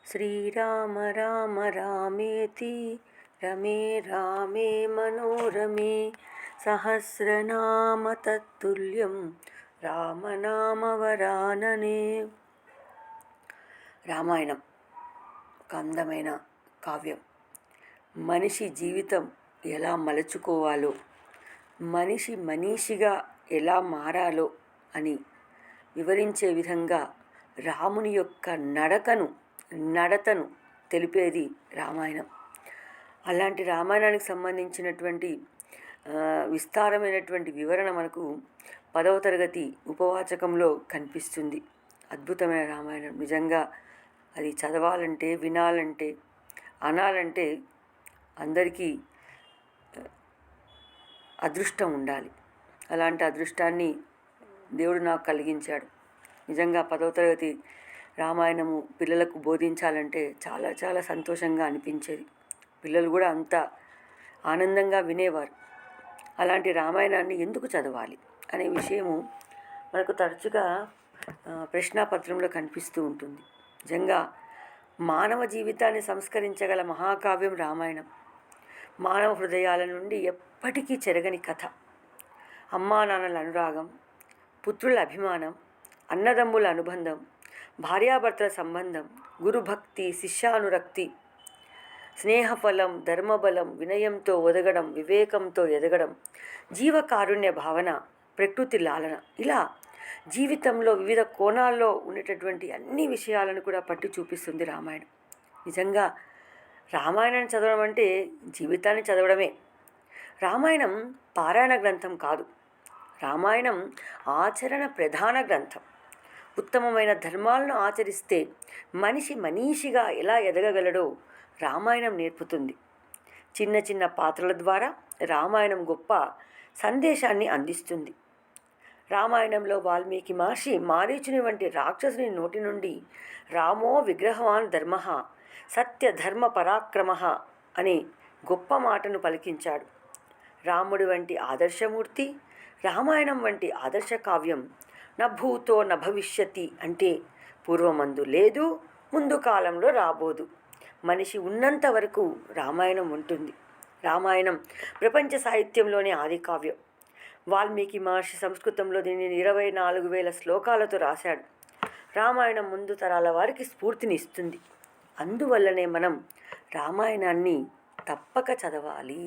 శ్రీరామ రామ రామేతి రమే రామే మనోరమే సహస్రనామ తత్తుల్యం రామనామవరాననే. రామాయణం ఒక అందమైన కావ్యం. మనిషి జీవితం ఎలా మలుచుకోవాలో, మనిషి మనీషిగా ఎలా మారాలో అని వివరించే విధంగా రాముని యొక్క నడతను తెలిపేది రామాయణం. అలాంటి రామాయణానికి సంబంధించినటువంటి విస్తారమైనటువంటి వివరణ మనకు 10వ తరగతి ఉపవాచకంలో కనిపిస్తుంది. అద్భుతమైన రామాయణం. నిజంగా అది చదవాలంటే, వినాలంటే, అనాలంటే అందరికీ అదృష్టం ఉండాలి. అలాంటి అదృష్టాన్ని దేవుడు నాకు కలిగించాడు. నిజంగా 10వ తరగతి రామాయణము పిల్లలకు బోధించాలంటే చాలా చాలా సంతోషంగా అనిపించేది. పిల్లలు కూడా అంత ఆనందంగా వినేవారు. అలాంటి రామాయణాన్ని ఎందుకు చదవాలి అనే విషయము మనకు తరచుగా ప్రశ్నాపత్రంలో కనిపిస్తూ ఉంటుంది. నిజంగా మానవ జీవితాన్ని సంస్కరించగల మహాకావ్యం రామాయణం. మానవ హృదయాల నుండి ఎప్పటికీ చెరగని కథ. అమ్మా నాన్నల అనురాగం, పుత్రుల అభిమానం, అన్నదమ్ముల అనుబంధం, భార్యాభర్తల సంబంధం, గురుభక్తి, శిష్యానురక్తి, స్నేహఫలం, ధర్మబలం, వినయంతో ఒదగడం, వివేకంతో ఎదగడం, జీవకారుణ్య భావన, ప్రకృతి లాలన, ఇలా జీవితంలో వివిధ కోణాల్లో ఉండేటటువంటి అన్ని విషయాలను కూడా పట్టి చూపిస్తుంది రామాయణం. నిజంగా రామాయణాన్ని చదవడం అంటే జీవితాన్ని చదవడమే. రామాయణం పారాయణ గ్రంథం కాదు. రామాయణం ఆచరణ ప్రధాన గ్రంథం. ఉత్తమమైన ధర్మాలను ఆచరిస్తే మనిషి మనీషిగా ఎలా ఎదగగలడో రామాయణం నేర్పుతుంది. చిన్న చిన్న పాత్రల ద్వారా రామాయణం గొప్ప సందేశాన్ని అందిస్తుంది. రామాయణంలో వాల్మీకి మహర్షి మారీచుని వంటి రాక్షసుని నోటి నుండి రామో విగ్రహవాన్ ధర్మ సత్యధర్మ పరాక్రమ అనే గొప్ప మాటను పలికించాడు. రాముడి వంటి ఆదర్శమూర్తి, రామాయణం వంటి ఆదర్శ కావ్యం నభూతో నభవిష్యతి అంటే పూర్వమందు లేదు, ముందు కాలంలో రాబోదు. మనిషి ఉన్నంత వరకు రామాయణం ఉంటుంది. రామాయణం ప్రపంచ సాహిత్యంలోనే ఆది కావ్యం. వాల్మీకి మహర్షి సంస్కృతంలో దీనిని 24,000 శ్లోకాలతో రాశాడు. రామాయణం ముందు తరాల వారికి స్ఫూర్తిని ఇస్తుంది. అందువల్లనే మనం రామాయణాన్ని తప్పక చదవాలి.